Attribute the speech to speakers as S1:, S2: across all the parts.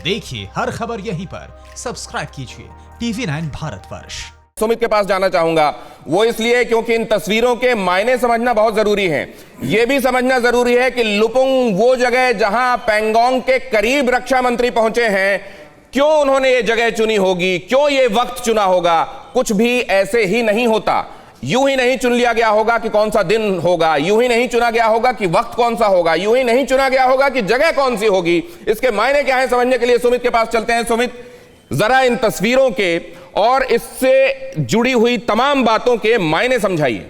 S1: देखिए हर खबर यहीं पर, सब्सक्राइब कीजिए TV9 भारतवर्ष।
S2: सुमित के पास जाना चाहूंगा, वो इसलिए क्योंकि इन तस्वीरों के मायने समझना बहुत जरूरी है। यह भी समझना जरूरी है कि लुपुंग वो जगह जहां पैंगोंग के करीब रक्षा मंत्री पहुंचे हैं, क्यों उन्होंने ये जगह चुनी होगी, क्यों ये वक्त चुना होगा। कुछ भी ऐसे ही नहीं होता, यूं ही नहीं चुन लिया गया होगा कि कौन सा दिन होगा, यूं ही नहीं चुना गया होगा कि वक्त कौन सा होगा, यूं ही नहीं चुना गया होगा कि जगह कौन सी होगी। इसके मायने क्या है समझने के लिए सुमित के पास चलते हैं। सुमित, जरा इन तस्वीरों के और इससे जुड़ी हुई तमाम बातों के मायने समझाइए।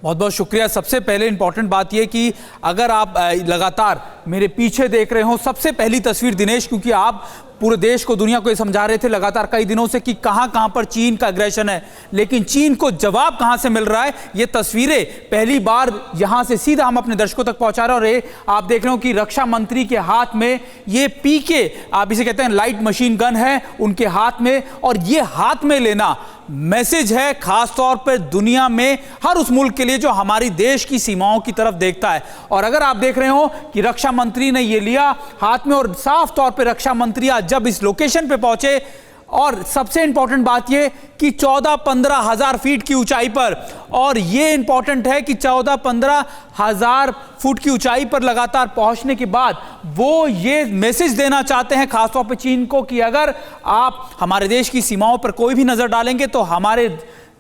S3: बहुत बहुत शुक्रिया। सबसे पहले इंपॉर्टेंट बात यह कि अगर आप लगातार मेरे पीछे देख रहे हो, सबसे पहली तस्वीर दिनेश, क्योंकि आप पूरे देश को, दुनिया को ये समझा रहे थे लगातार कई दिनों से कि कहां पर चीन का एग्रेशन है, लेकिन चीन को जवाब कहां से मिल रहा है। ये तस्वीरें पहली बार यहां से सीधा हम अपने दर्शकों तक पहुंचा रहे हैं। और आप देख रहे हो कि रक्षा मंत्री के हाथ में ये पीके, आप इसे कहते हैं लाइट मशीन गन है उनके हाथ में, और ये हाथ में लेना मैसेज है खासतौर पर दुनिया में हर उस मुल्क के लिए जो हमारी देश की सीमाओं की तरफ देखता है। और अगर आप देख रहे हो कि रक्षा मंत्री ने ये लिया हाथ में, और साफ तौर पे रक्षा मंत्री आज जब इस लोकेशन पे पहुंचे, और सबसे इंपॉर्टेंट बात ये कि 14-15 हजार फीट की ऊंचाई पर, और ये इंपॉर्टेंट है कि 14-15 हजार फुट की ऊंचाई पर लगातार पहुंचने के बाद वो ये मैसेज देना चाहते हैं खासतौर पे चीन को कि अगर आप हमारे देश की सीमाओं पर कोई भी नजर डालेंगे तो हमारे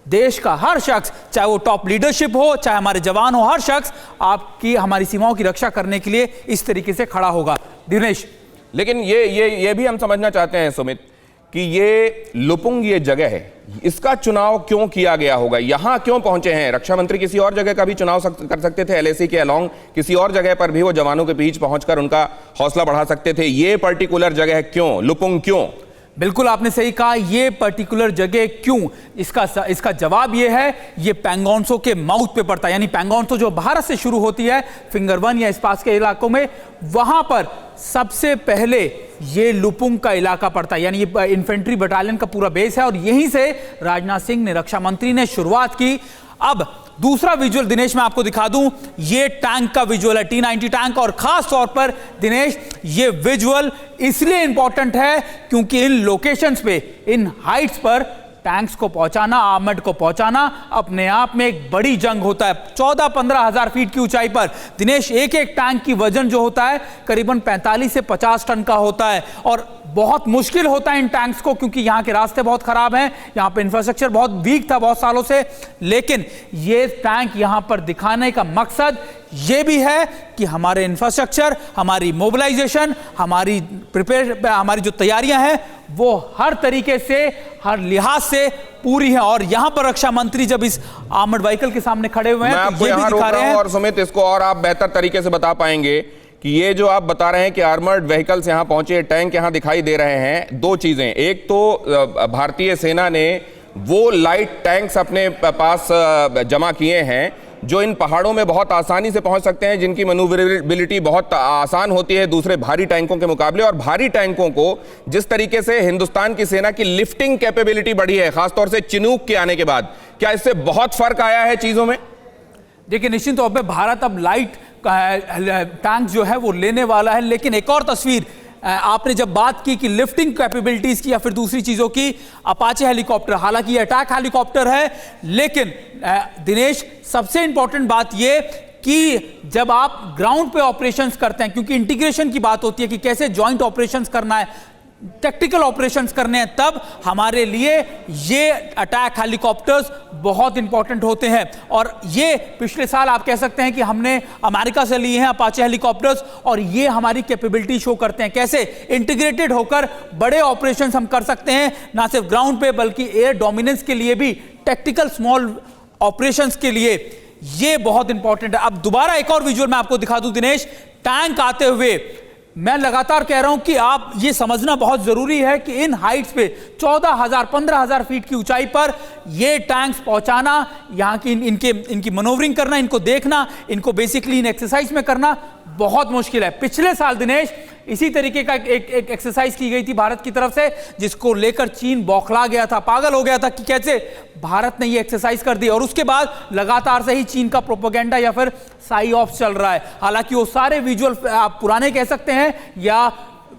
S3: देश का हर शख्स, चाहे वो टॉप लीडरशिप हो, चाहे हमारे जवान हो, हर शख्स आपकी हमारी सीमाओं की रक्षा करने के लिए इस तरीके से खड़ा होगा। दिनेश,
S2: लेकिन ये भी हम समझना चाहते हैं सुमित कि ये लुपुंग ये जगह है, इसका चुनाव क्यों किया गया होगा, यहां क्यों पहुंचे हैं। रक्षा मंत्री किसी और जगह का भी चुनाव कर सकते थे, LAC के अलोंग किसी और जगह पर भी वो जवानों के बीच पहुंचकर उनका हौसला बढ़ा सकते थे। ये पर्टिकुलर जगह क्यों, लुपुंग क्यों?
S3: बिल्कुल आपने सही कहा, ये पर्टिकुलर जगह क्यों, इसका जवाब ये है, ये पैंगोंगसो के माउथ पे पड़ता है। यानी पैंगोंगसो जो भारत से शुरू होती है फिंगर 1 या इस पास के इलाकों में, वहां पर सबसे पहले ये लुपुंग का इलाका पड़ता है। यानी ये इन्फेंट्री बटालियन का पूरा बेस है, और यहीं से राजनाथ सिंह ने, रक्षा मंत्री ने शुरुआत की। अब दूसरा विजुअल दिनेश मैं आपको दिखा दूं, ये टैंक का विजुअल है, T-90 टैंक। और खास तौर पर दिनेश ये विजुअल इसलिए इंपॉर्टेंट है क्योंकि इन लोकेशंस पे, इन हाइट्स पर टैंक्स को पहुंचाना, आर्मर्ड को पहुंचाना अपने आप में एक बड़ी जंग होता है। 14-15 हजार फीट की ऊंचाई पर दिनेश एक टैंक की वजन जो होता है करीबन 45 से 50 टन का होता है, और बहुत मुश्किल होता है इन टैंक्स को क्योंकि यहाँ के रास्ते बहुत खराब हैं, यहाँ पे इंफ्रास्ट्रक्चर बहुत वीक था बहुत सालों से। लेकिन ये टैंक यहाँ पर दिखाने का मकसद ये भी है कि हमारे इंफ्रास्ट्रक्चर, हमारी मोबिलाइजेशन, हमारी जो तैयारियां हैं वो हर तरीके से, हर लिहाज से पूरी है। और यहां पर रक्षा मंत्री जब इस आर्मर्ड व्हीकल के सामने खड़े हुए हैं तो ये भी दिखा रहे हैं।
S2: और सुमित, इसको और आप बेहतर तरीके से बता पाएंगे कि ये जो आप बता रहे हैं कि आर्मर्ड व्हीकल्स यहां पहुंचे, टैंक यहां दिखाई दे रहे हैं, दो चीजें। एक तो भारतीय सेना ने वो लाइट टैंक्स अपने पास जमा किए हैं जो इन पहाड़ों में बहुत आसानी से पहुंच सकते हैं, जिनकी मैन्यूवरेबिलिटी बहुत आसान होती है दूसरे भारी टैंकों के मुकाबले। और भारी टैंकों को जिस तरीके से हिंदुस्तान की सेना की लिफ्टिंग कैपेबिलिटी बढ़ी है, खासतौर से चिनूक के आने के बाद, क्या इससे बहुत फर्क आया है चीजों में?
S3: देखिए निश्चित तौर पे भारत अब लाइट टैंक जो है वो लेने वाला है। लेकिन एक और तस्वीर आपने जब बात की कि लिफ्टिंग कैपेबिलिटीज की या फिर दूसरी चीजों की, अपाचे हेलीकॉप्टर, हालांकि अटैक हेलीकॉप्टर है, लेकिन दिनेश सबसे इंपॉर्टेंट बात ये कि जब आप ग्राउंड पे ऑपरेशंस करते हैं, क्योंकि इंटीग्रेशन की बात होती है कि कैसे जॉइंट ऑपरेशंस करना है, टैक्टिकल ऑपरेशंस करने हैं, तब हमारे लिए ये अटैक हेलीकॉप्टर्स बहुत इंपॉर्टेंट होते हैं। और ये पिछले साल आप कह सकते हैं कि हमने अमेरिका से लिए हैं अपाचे हेलीकॉप्टर्स, और ये हमारी कैपेबिलिटी शो करते हैं कैसे इंटीग्रेटेड होकर बड़े ऑपरेशंस हम कर सकते हैं, ना सिर्फ ग्राउंड पे बल्कि एयर डोमिनेंस के लिए भी, टैक्टिकल स्मॉल ऑपरेशंस के लिए ये बहुत इंपॉर्टेंट है। अब दोबारा एक और विजुअल मैं आपको दिखा दूं दिनेश, टैंक आते हुए। मैं लगातार कह रहा हूं कि आप ये समझना बहुत जरूरी है कि इन हाइट्स पे 14,000-15,000 फीट की ऊंचाई पर ये टैंक्स पहुंचाना, यहाँ की इनकी मनोवरिंग करना, इनको देखना, इनको बेसिकली इन एक्सरसाइज में करना बहुत मुश्किल है। पिछले साल दिनेश इसी तरीके का एक एक्सरसाइज की गई थी भारत की तरफ से, जिसको लेकर चीन बौखला गया था, पागल हो गया था कि कैसे भारत ने ये एक्सरसाइज कर दी। और उसके बाद लगातार से ही चीन का प्रोपेगेंडा या फिर साई ऑफ चल रहा है। हालांकि वो सारे विजुअल आप पुराने कह सकते हैं या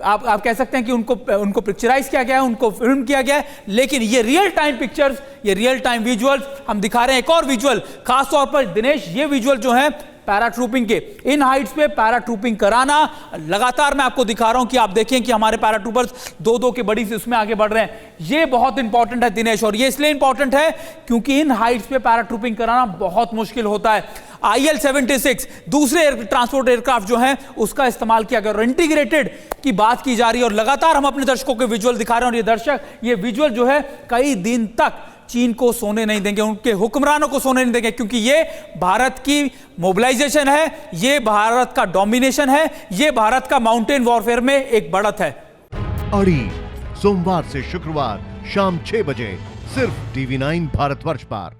S3: आप कह सकते हैं कि उनको पिक्चराइज किया गया है, उनको फिल्म किया गया है, लेकिन ये रियल टाइम पिक्चर्स, ये रियल टाइम विजुअल्स हम दिखा रहे हैं। एक और विजुअल खासतौर पर दिनेश, ये विजुअल जो है पैराट्रूपिंग के, इन हाइट्स पे पैराट्रूपिंग कराना लगातार मैं आपको दिखा रहा हूं कि आप देखें कि हमारे पैराट्रूपर्स दो के बड़ी से उसमें आगे बढ़ रहे हैं। ये बहुत इंपॉर्टेंट है दिनेश, और ये इसलिए इंपॉर्टेंट है क्योंकि इन हाइट्स पे पैराट्रूपिंग कराना बहुत मुश्किल होता है। IL-76 दूसरे ट्रांसपोर्ट एयरक्राफ्ट जो हैं उसका इस्तेमाल किया गया, और इंटीग्रेटेड की बात की जा रही है, और लगातार हम अपने दर्शकों के विजुअल दिखा रहे हैं। और ये दर्शक, ये विजुअल जो है कई दिन तक चीन को सोने नहीं देंगे, उनके हुक्मरानों को सोने नहीं देंगे, क्योंकि ये भारत की मोबिलाइजेशन है, ये भारत का डोमिनेशन है, ये भारत का माउंटेन वॉरफेयर में एक बढ़त है।
S4: अड़ी सोमवार से शुक्रवार शाम 6 बजे सिर्फ TV9 भारतवर्ष पर।